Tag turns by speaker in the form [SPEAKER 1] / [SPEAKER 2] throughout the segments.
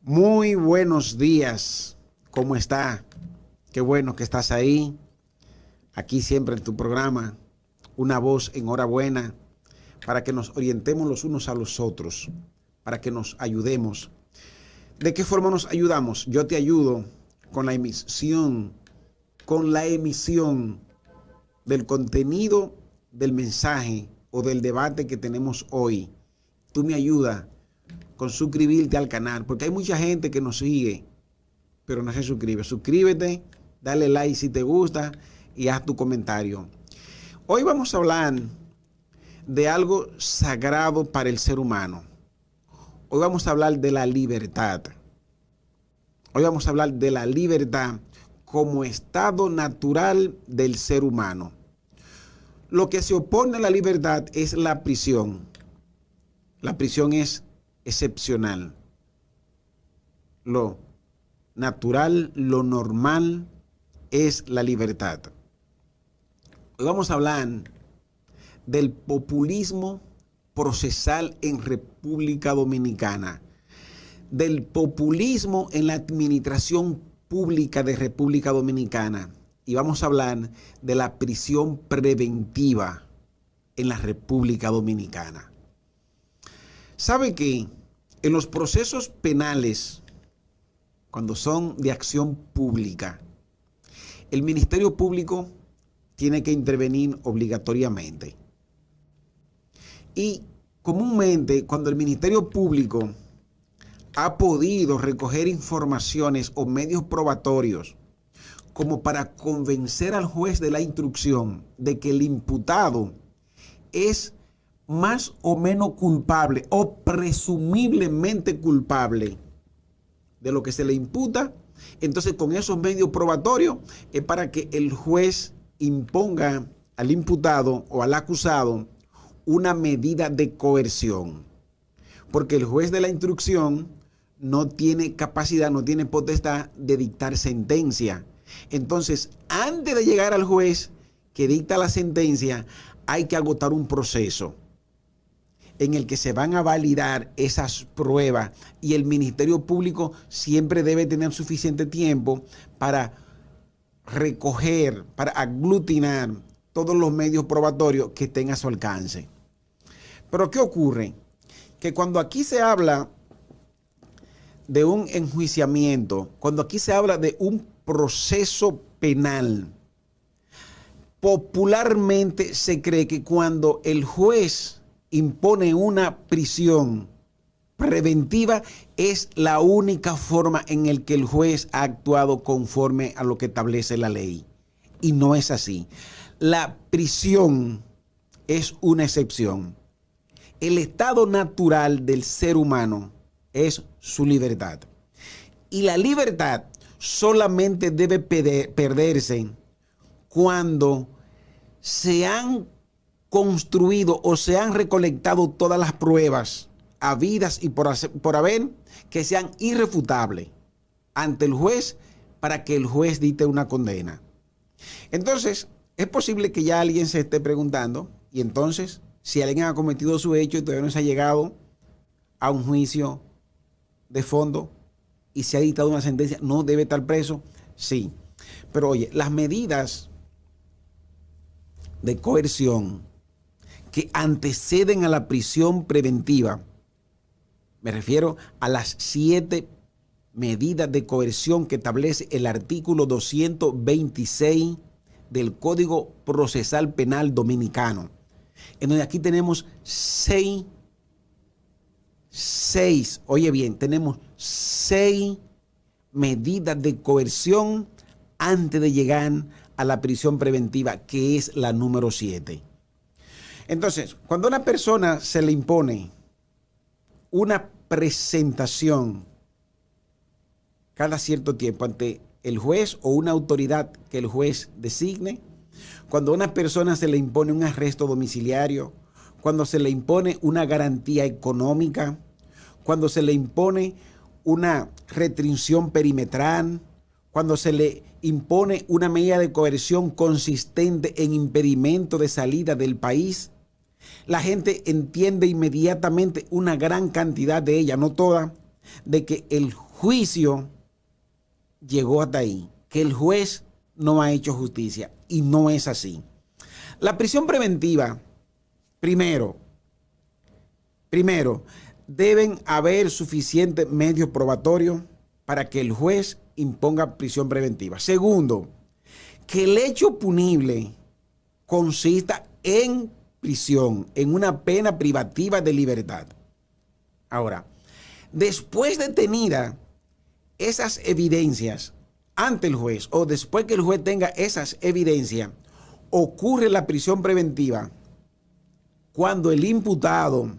[SPEAKER 1] Muy buenos días. ¿Cómo está? Qué bueno que estás ahí. Aquí siempre en tu programa, Una Voz en Hora Buena, para que nos orientemos los unos a los otros, para que nos ayudemos. ¿De qué forma nos ayudamos? Yo te ayudo con la emisión del contenido del mensaje o del debate que tenemos hoy. Tú me ayudas con suscribirte al canal, porque hay mucha gente que nos sigue, pero no se suscribe. Suscríbete, dale like si te gusta y haz tu comentario. Hoy vamos a hablar de algo sagrado para el ser humano. Hoy vamos a hablar de la libertad. Hoy vamos a hablar de la libertad como estado natural del ser humano. Lo que se opone a la libertad es la prisión. La prisión es excepcional. Lo natural, lo normal es la libertad. Hoy vamos a hablar del populismo procesal en República Dominicana, del populismo en la administración pública de República Dominicana, y vamos a hablar de la prisión preventiva en la República Dominicana. ¿Sabe que en los procesos penales, cuando son de acción pública, el Ministerio Público tiene que intervenir obligatoriamente? Y comúnmente, cuando el Ministerio Público ha podido recoger informaciones o medios probatorios como para convencer al juez de la instrucción de que el imputado es más o menos culpable o presumiblemente culpable de lo que se le imputa, entonces con esos medios probatorios es para que el juez imponga al imputado o al acusado una medida de coerción, porque el juez de la instrucción no tiene capacidad, no tiene potestad de dictar sentencia. Entonces, antes de llegar al juez que dicta la sentencia, hay que agotar un proceso en el que se van a validar esas pruebas, y el Ministerio Público siempre debe tener suficiente tiempo para recoger, para aglutinar todos los medios probatorios que estén a su alcance. Pero ¿qué ocurre? Que cuando aquí se habla de un enjuiciamiento, cuando aquí se habla de un proceso penal, popularmente se cree que cuando el juez impone una prisión preventiva es la única forma en la que el juez ha actuado conforme a lo que establece la ley. Y no es así. La prisión es una excepción. El estado natural del ser humano es su libertad. Y la libertad solamente debe perderse cuando se han construido o se han recolectado todas las pruebas habidas y por haber que sean irrefutables ante el juez para que el juez dicte una condena. Entonces, es posible que ya alguien se esté preguntando, y entonces, si alguien ha cometido su hecho y todavía no se ha llegado a un juicio de fondo y se ha dictado una sentencia, ¿no debe estar preso? Sí. Pero oye, las medidas de coerción que anteceden a la prisión preventiva, me refiero a las 7 medidas de coerción que establece el artículo 226 del Código Procesal Penal Dominicano, en donde aquí tenemos 6, oye bien, tenemos 6 medidas de coerción antes de llegar a la prisión preventiva, que es la número 7. Entonces, cuando a una persona se le impone una presentación cada cierto tiempo ante el juez o una autoridad que el juez designe, cuando a una persona se le impone un arresto domiciliario, cuando se le impone una garantía económica, cuando se le impone una restricción perimetral, cuando se le impone una medida de coerción consistente en impedimento de salida del país, la gente entiende inmediatamente una gran cantidad de ella, no toda, de que el juicio llegó hasta ahí, que el juez no ha hecho justicia, y no es así. La prisión preventiva, primero, deben haber suficientes medios probatorios para que el juez imponga prisión preventiva. Segundo, que el hecho punible consista en prisión, en una pena privativa de libertad. Ahora, después de tenidas esas evidencias ante el juez, o después que el juez tenga esas evidencias, ocurre la prisión preventiva cuando el imputado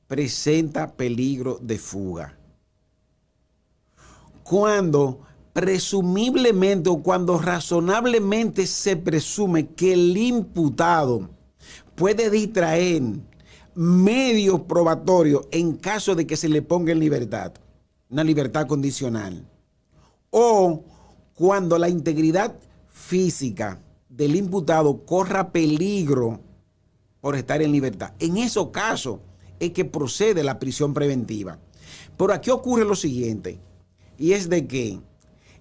[SPEAKER 1] presenta peligro de fuga. Cuando presumiblemente o cuando razonablemente se presume que el imputado puede distraer medios probatorios en caso de que se le ponga en libertad, una libertad condicional, o cuando la integridad física del imputado corra peligro por estar en libertad. En esos casos es que procede la prisión preventiva. Pero aquí ocurre lo siguiente, y es de que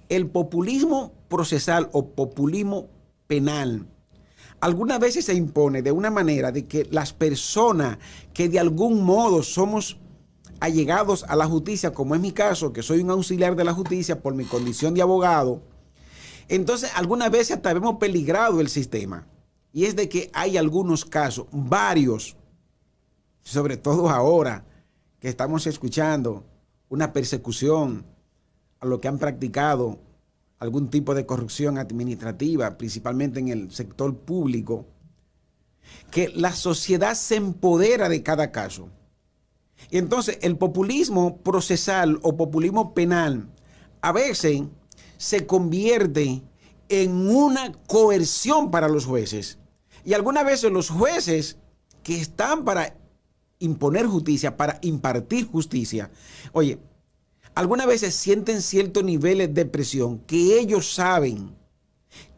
[SPEAKER 1] el populismo procesal o populismo penal algunas veces se impone de una manera de que las personas que de algún modo somos allegados a la justicia, como es mi caso, que soy un auxiliar de la justicia por mi condición de abogado, entonces algunas veces hasta hemos peligrado el sistema. Y es de que hay algunos casos, varios, sobre todo ahora que estamos escuchando una persecución a los que han practicado algún tipo de corrupción administrativa, principalmente en el sector público, que la sociedad se empodera de cada caso. Y entonces el populismo procesal o populismo penal a veces se convierte en una coerción para los jueces. Y algunas veces los jueces que están para imponer justicia, para impartir justicia, oye, algunas veces sienten ciertos niveles de presión que ellos saben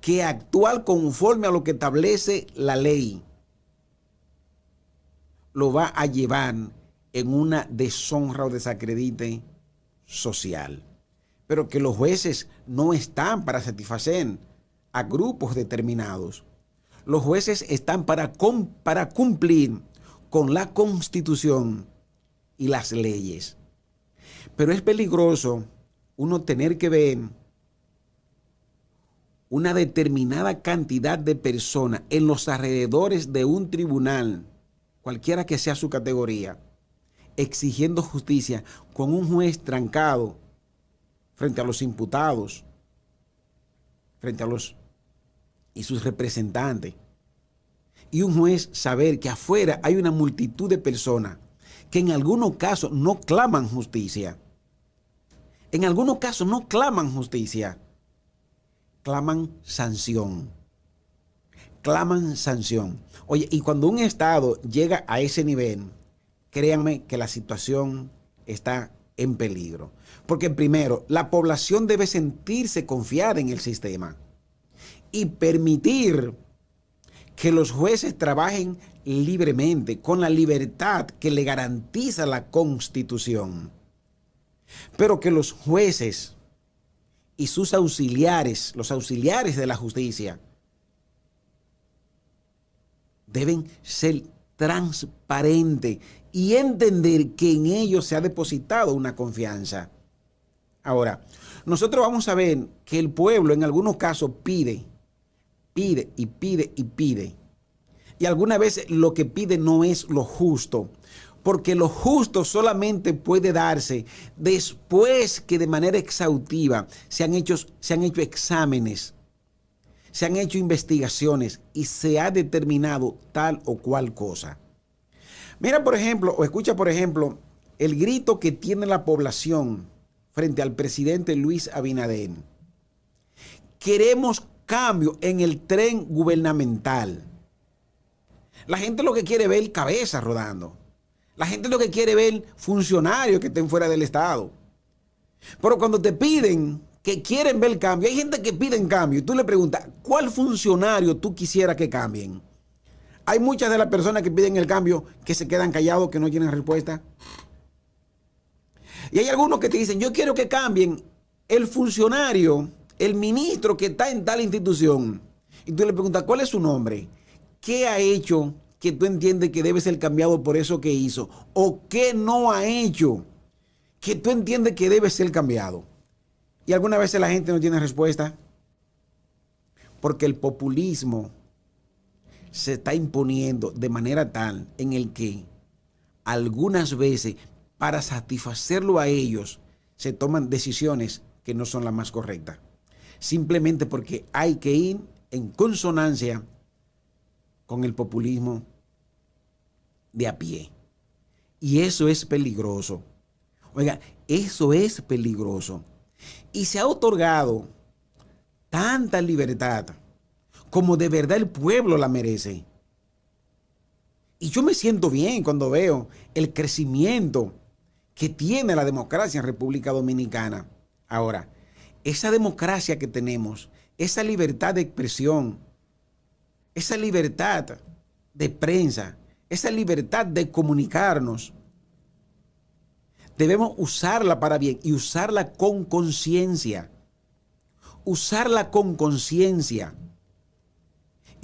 [SPEAKER 1] que actuar conforme a lo que establece la ley lo va a llevar en una deshonra o desacredite social. Pero que los jueces no están para satisfacer a grupos determinados. Los jueces están para cumplir con la Constitución y las leyes. Pero es peligroso uno tener que ver una determinada cantidad de personas en los alrededores de un tribunal, cualquiera que sea su categoría, exigiendo justicia con un juez trancado frente a los imputados, frente a los y sus representantes. Y un juez saber que afuera hay una multitud de personas que en algunos casos no claman justicia. En algunos casos no claman justicia, claman sanción. Claman sanción. Oye, y cuando un Estado llega a ese nivel, créanme que la situación está en peligro. Porque primero, la población debe sentirse confiada en el sistema y permitir que los jueces trabajen libremente, con la libertad que le garantiza la Constitución. Pero que los jueces y sus auxiliares, los auxiliares de la justicia, deben ser transparentes y entender que en ellos se ha depositado una confianza. Ahora, nosotros vamos a ver que el pueblo en algunos casos pide. Y algunas veces lo que pide no es lo justo, porque lo justo solamente puede darse después que de manera exhaustiva se han hecho exámenes, se han hecho investigaciones y se ha determinado tal o cual cosa. Mira, por ejemplo, o escucha, por ejemplo, el grito que tiene la población frente al presidente Luis Abinader. Queremos cambio en el tren gubernamental. La gente lo que quiere ver cabezas rodando. La gente lo que quiere ver funcionarios que estén fuera del Estado. Pero cuando te piden que quieren ver cambio, hay gente que pide cambio y tú le preguntas, ¿cuál funcionario tú quisieras que cambien? Hay muchas de las personas que piden el cambio que se quedan callados, que no tienen respuesta. Y hay algunos que te dicen, yo quiero que cambien el funcionario, el ministro que está en tal institución. Y tú le preguntas, ¿cuál es su nombre? ¿Qué ha hecho que tú entiendes que debe ser cambiado por eso que hizo? ¿O qué no ha hecho que tú entiendes que debe ser cambiado? Y algunas veces la gente no tiene respuesta porque el populismo se está imponiendo de manera tal en el que algunas veces para satisfacerlo a ellos se toman decisiones que no son las más correctas. Simplemente porque hay que ir en consonancia con el populismo de a pie. Y eso es peligroso. Oiga, eso es peligroso. Y se ha otorgado tanta libertad como de verdad el pueblo la merece. Y yo me siento bien cuando veo el crecimiento que tiene la democracia en República Dominicana. Ahora, esa democracia que tenemos, esa libertad de expresión, esa libertad de prensa, esa libertad de comunicarnos, debemos usarla para bien y usarla con conciencia. Usarla con conciencia.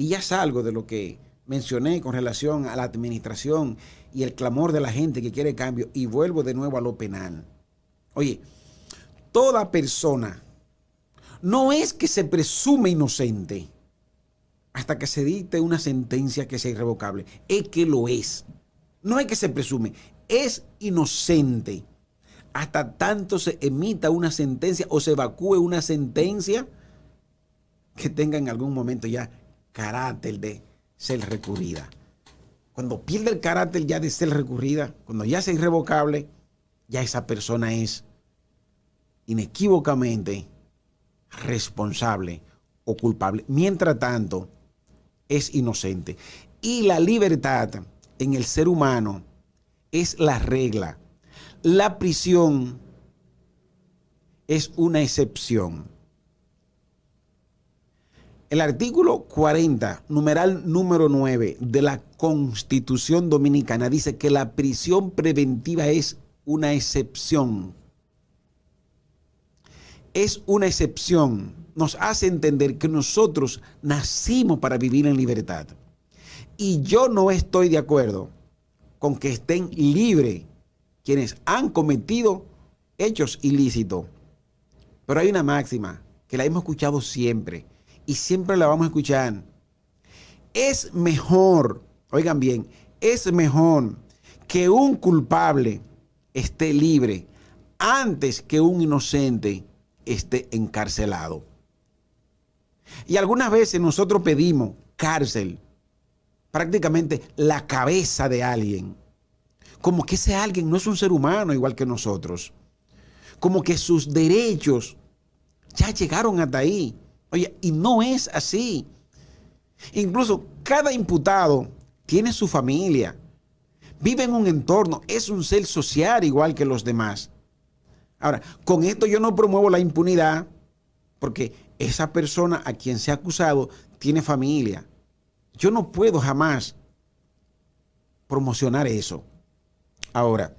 [SPEAKER 1] Y ya salgo de lo que mencioné con relación a la administración y el clamor de la gente que quiere cambio y vuelvo de nuevo a lo penal. Oye, toda persona no es que se presume inocente hasta que se dicte una sentencia que sea irrevocable. Es que lo es. No es que se presume, es inocente hasta tanto se emita una sentencia o se evacúe una sentencia que tenga en algún momento ya carácter de ser recurrida. Cuando pierde el carácter ya de ser recurrida, cuando ya es irrevocable, ya esa persona es inequívocamente responsable o culpable. Mientras tanto, es inocente. Y la libertad en el ser humano es la regla. La prisión es una excepción. El artículo 40, numeral número 9 de la Constitución Dominicana dice que la prisión preventiva es una excepción. Es una excepción. Nos hace entender que nosotros nacimos para vivir en libertad. Y yo no estoy de acuerdo con que estén libres quienes han cometido hechos ilícitos. Pero hay una máxima que la hemos escuchado siempre y siempre la vamos a escuchar. Es mejor, oigan bien, es mejor que un culpable esté libre antes que un inocente esté encarcelado. Y algunas veces nosotros pedimos cárcel, prácticamente la cabeza de alguien, como que ese alguien no es un ser humano igual que nosotros, como que sus derechos ya llegaron hasta ahí. Oye, y no es así. Incluso cada imputado tiene su familia, vive en un entorno, es un ser social igual que los demás. Ahora, con esto yo no promuevo la impunidad porque esa persona a quien se ha acusado tiene familia. Yo no puedo jamás promocionar eso. Ahora,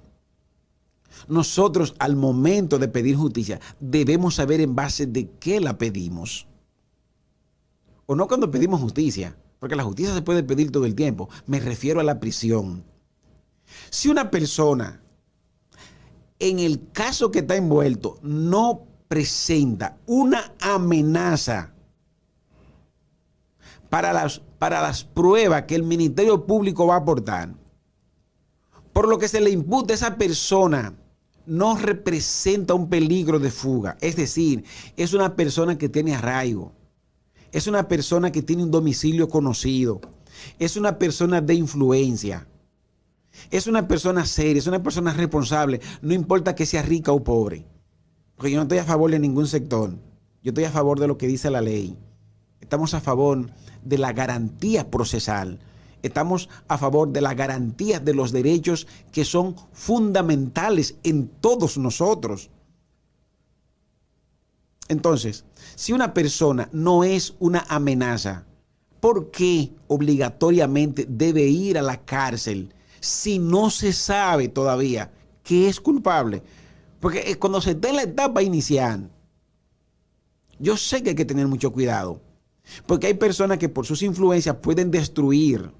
[SPEAKER 1] nosotros al momento de pedir justicia debemos saber en base de qué la pedimos. O no cuando pedimos justicia, porque la justicia se puede pedir todo el tiempo. Me refiero a la prisión. Si una persona, en el caso que está envuelto, no presenta una amenaza para las pruebas que el Ministerio Público va a aportar, por lo que se le imputa a esa persona, no representa un peligro de fuga. Es decir, es una persona que tiene arraigo. Es una persona que tiene un domicilio conocido. Es una persona de influencia. Es una persona seria, es una persona responsable. No importa que sea rica o pobre. Porque yo no estoy a favor de ningún sector. Yo estoy a favor de lo que dice la ley. Estamos a favor de la garantía procesal. Estamos a favor de la garantía de los derechos que son fundamentales en todos nosotros. Entonces, si una persona no es una amenaza, ¿por qué obligatoriamente debe ir a la cárcel si no se sabe todavía que es culpable? Porque cuando se está en la etapa inicial, yo sé que hay que tener mucho cuidado. Porque hay personas que por sus influencias pueden destruir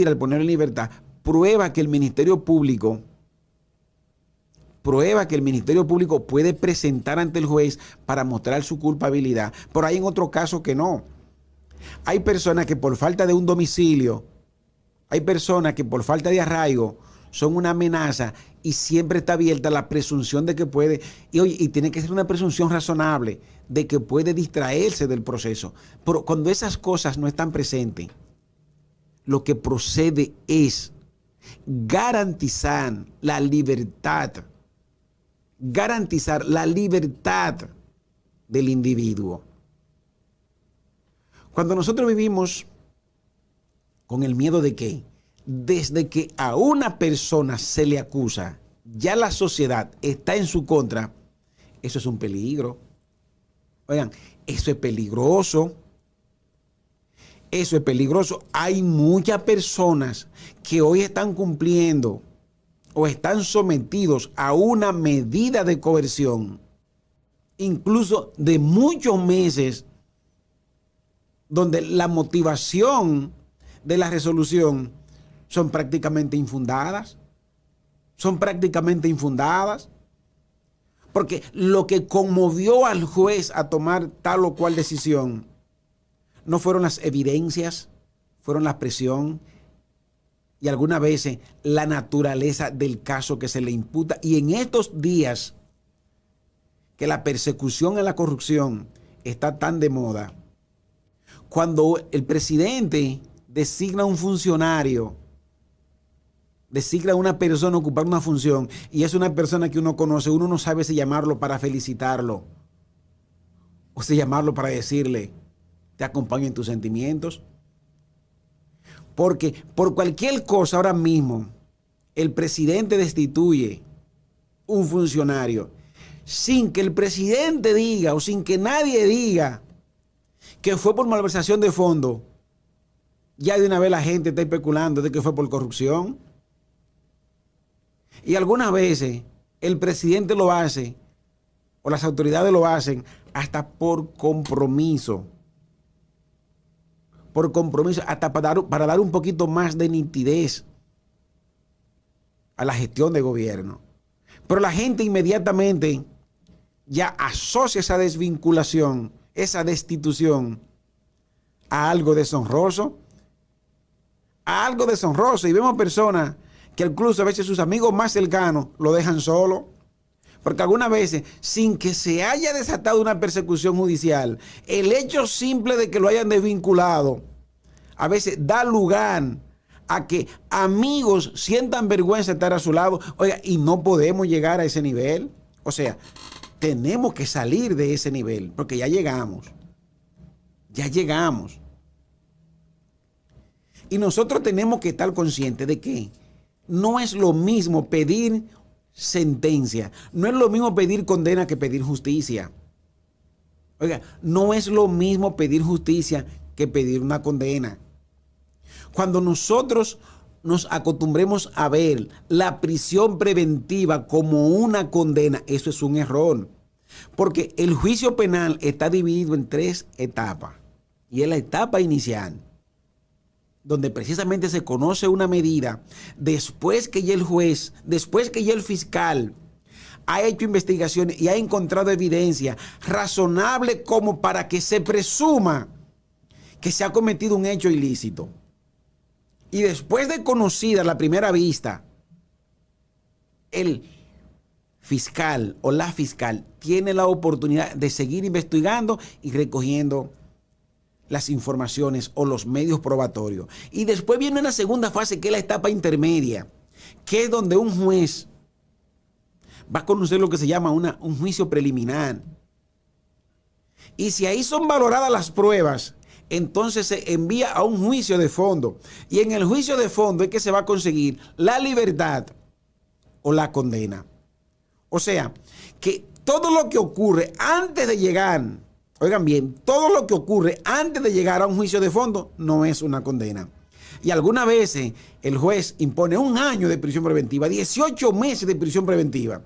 [SPEAKER 1] al poner en libertad. Prueba que el Ministerio Público puede presentar ante el juez para mostrar su culpabilidad. Pero hay en otro caso que no. Hay personas que por falta de un domicilio, hay personas que por falta de arraigo son una amenaza y siempre está abierta la presunción de que puede, y tiene que ser una presunción razonable de que puede distraerse del proceso. Pero cuando esas cosas no están presentes, lo que procede es garantizar la libertad del individuo. Cuando nosotros vivimos con el miedo de que desde que a una persona se le acusa, ya la sociedad está en su contra, eso es un peligro. Oigan, eso es peligroso. Eso es peligroso. Hay muchas personas que hoy están cumpliendo o están sometidos a una medida de coerción, incluso de muchos meses, donde la motivación de la resolución son prácticamente infundadas. Porque lo que conmovió al juez a tomar tal o cual decisión no fueron las evidencias, fueron la presión y algunas veces la naturaleza del caso que se le imputa. Y en estos días que la persecución a la corrupción está tan de moda, cuando el presidente designa un funcionario, designa a una persona a ocupar una función y es una persona que uno conoce, uno no sabe si llamarlo para felicitarlo o si llamarlo para decirle, te acompaño en tus sentimientos. Porque por cualquier cosa ahora mismo el presidente destituye un funcionario sin que el presidente diga o sin que nadie diga que fue por malversación de fondos. Ya de una vez la gente está especulando de que fue por corrupción. Y algunas veces el presidente lo hace o las autoridades lo hacen hasta por compromiso. Hasta para dar un poquito más de nitidez a la gestión de gobierno. Pero la gente inmediatamente ya asocia esa desvinculación, esa destitución a algo deshonroso. Y vemos personas que incluso a veces sus amigos más cercanos lo dejan solo. Porque algunas veces, sin que se haya desatado una persecución judicial, el hecho simple de que lo hayan desvinculado, a veces da lugar a que amigos sientan vergüenza de estar a su lado. Oiga, y no podemos llegar a ese nivel. O sea, tenemos que salir de ese nivel, porque ya llegamos. Y nosotros tenemos que estar conscientes de que no es lo mismo pedir sentencia, no es lo mismo pedir condena que pedir justicia. Oiga, no es lo mismo pedir justicia que pedir una condena. Cuando nosotros nos acostumbremos a ver la prisión preventiva como una condena, eso es un error. Porque el juicio penal está dividido en 3 etapas. Y es la etapa inicial, donde precisamente se conoce una medida después que ya el juez, después que ya el fiscal ha hecho investigaciones y ha encontrado evidencia razonable como para que se presuma que se ha cometido un hecho ilícito. Y después de conocida la primera vista, el fiscal o la fiscal tiene la oportunidad de seguir investigando y recogiendo las informaciones o los medios probatorios. Y después viene una segunda fase, que es la etapa intermedia, que es donde un juez va a conocer lo que se llama un juicio preliminar. Y si ahí son valoradas las pruebas, entonces se envía a un juicio de fondo. Y en el juicio de fondo es que se va a conseguir la libertad o la condena. O sea, que todo lo que ocurre antes de llegar, oigan bien, todo lo que ocurre antes de llegar a un juicio de fondo no es una condena. Y algunas veces el juez impone 1 año de prisión preventiva, 18 meses de prisión preventiva.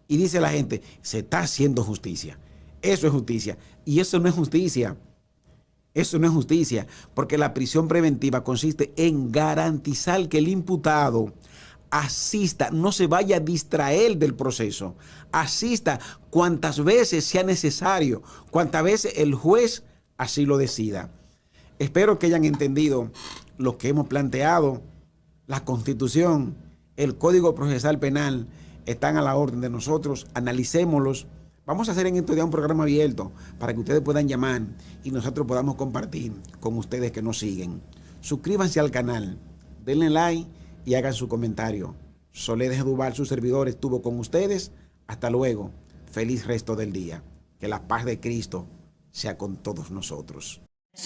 [SPEAKER 1] Y dice la gente, se está haciendo justicia. Eso es justicia. Y eso no es justicia. Eso no es justicia, porque la prisión preventiva consiste en garantizar que el imputado asista, no se vaya a distraer del proceso, asista cuantas veces sea necesario, cuantas veces el juez así lo decida. Espero que hayan entendido lo que hemos planteado. La Constitución, el Código Procesal Penal están a la orden de nosotros, analicémoslos. Vamos a hacer en estos días un programa abierto para que ustedes puedan llamar y nosotros podamos compartir con ustedes que nos siguen. Suscríbanse al canal, denle like y hagan su comentario. Soledad Duval, su servidor, estuvo con ustedes. Hasta luego. Feliz resto del día. Que la paz de Cristo sea con todos nosotros.